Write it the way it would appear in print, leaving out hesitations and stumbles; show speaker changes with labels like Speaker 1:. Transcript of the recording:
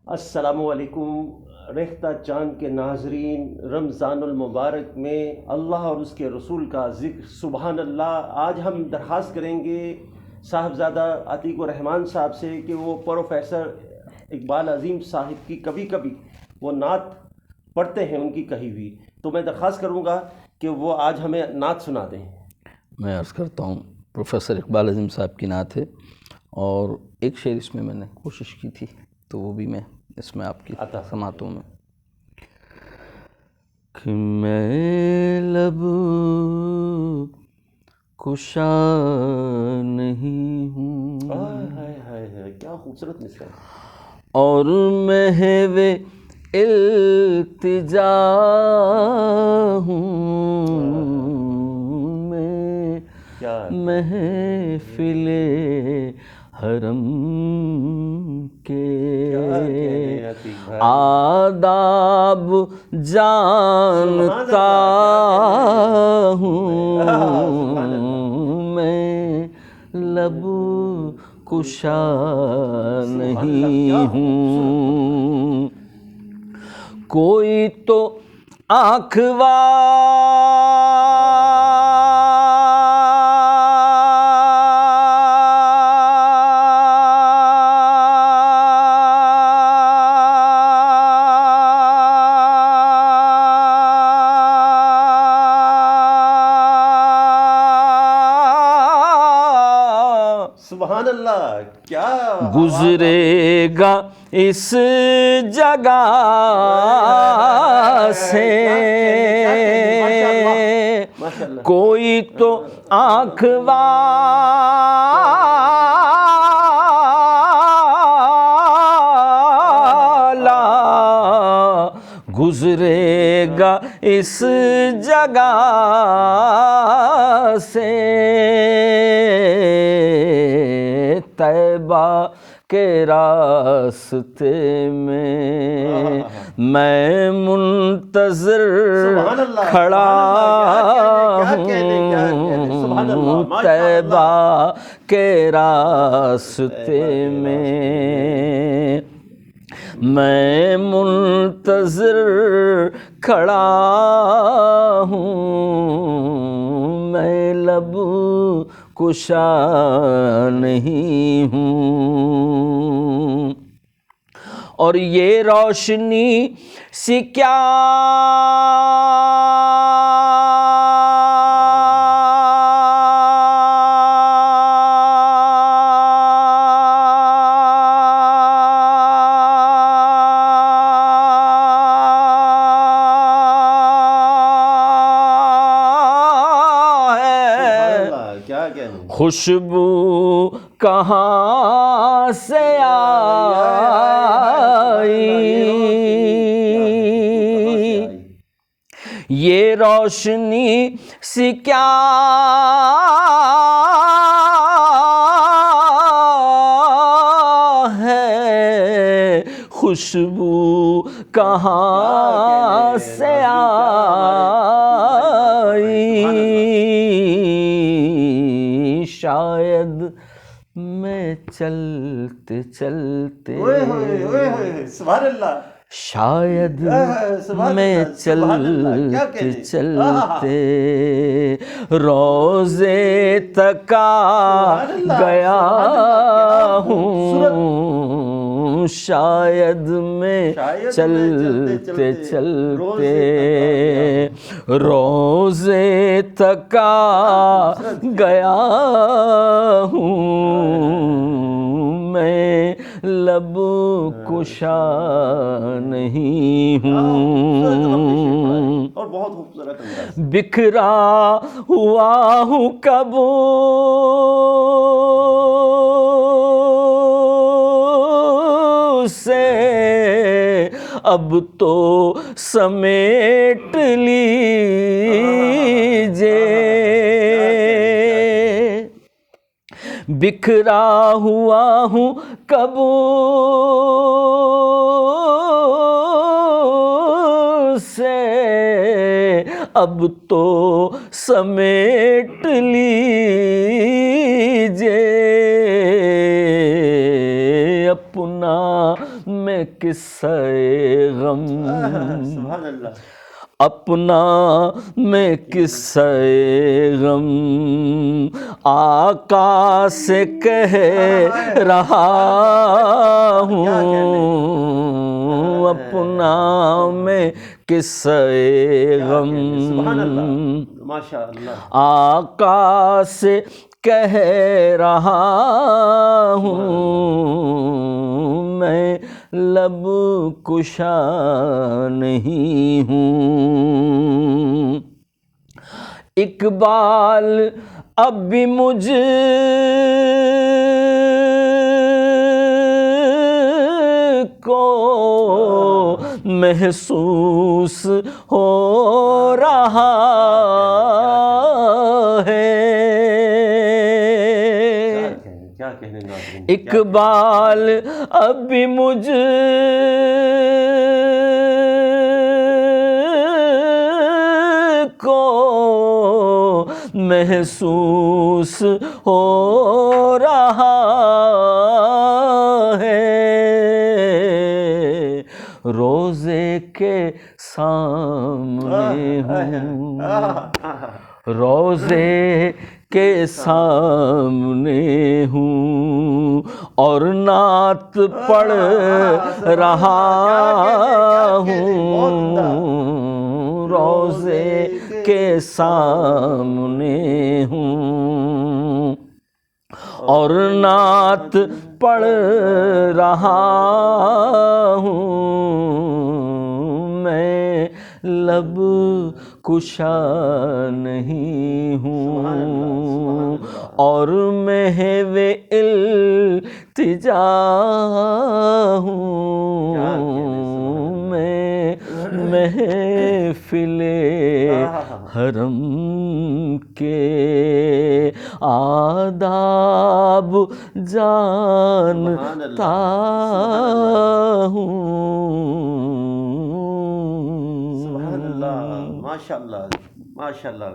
Speaker 1: السلام علیکم ریختہ چاند کے ناظرین، رمضان المبارک میں اللہ اور اس کے رسول کا ذکر سبحان اللہ۔ آج ہم درخواست کریں گے صاحبزادہ عتیق الرحمان صاحب سے کہ وہ پروفیسر اقبال عظیم صاحب کی کبھی کبھی وہ نعت پڑھتے ہیں ان کی کہی ہوئی، تو میں درخواست کروں گا کہ وہ آج ہمیں نعت سنا دیں۔
Speaker 2: میں عرض کرتا ہوں، پروفیسر اقبال عظیم صاحب کی نعت ہے، اور ایک شعر اس میں نے کوشش کی تھی تو وہ بھی میں اس میں آپ کی سماعتوں میں کہ میں لب کشا نہیں ہوں
Speaker 1: کیا خوبصورت مثال،
Speaker 2: اور محو التجا ہوں میں محفل حرم کے آداب جانتا ہوں میں لب کشا نہیں ہوں، کوئی تو آنکھ
Speaker 1: سبحان اللہ، کیا
Speaker 2: گزرے گا اس جگہ سے، کوئی تو آنکھ والا گزرے گا اس جگہ سے، طیبہ کے راستے میں میں منتظر کھڑا ہوں، طیبہ کے راستے میں میں منتظر کھڑا ہوں، میں لب کشا نہیں ہوں، اور یہ روشنی سی کیا خوشبو کہاں سے آئی، یہ روشنی سی کیا ہے، خوشبو کہاں سے آئی، شاید میں چلتے چلتے
Speaker 1: سبحان اللہ،
Speaker 2: شاید میں چلتے چلتے روضے تک آ گیا ہوں، شاید میں چلتے چلتے روضے تک آ گیا ہوں، میں لب کشا نہیں ہوں،
Speaker 1: اور بہت خوبصورت انداز،
Speaker 2: بکھرا ہوا ہوں کب سے، اب تو سمیٹ لیجیے، بکھرا ہوا ہوں کب سے، اب تو سمیٹ لیجیے، اپنا میں قصہ غم،
Speaker 1: سبحان اللہ،
Speaker 2: اپنا میں قصہ غم آقا سے کہہ رہا ہوں، اپنا میں قصہ غم
Speaker 1: سبحان اللہ، ماشاء اللہ،
Speaker 2: آقا سے کہہ رہا ہوں، میں لب کشا نہیں ہوں، اقبال اب بھی مجھ کو محسوس ہو رہا ہے،
Speaker 1: کیا کہنے ناظرین،
Speaker 2: اقبال اب بھی مجھ کو محسوس ہو رہا ہے، روزے کے سامنے ہوں، روزے کے سامنے ہوں اور نعت پڑھ رہا ہوں، روزے کے سامنے ہوں اور نعت پڑھ رہا ہوں، میں لب کشا نہیں ہوں اور محو التجا ہوں، میں محفل حرم کے آداب جانتا ہوں،
Speaker 1: سبحان اللہ، ماشاء اللہ، ماشاء اللہ۔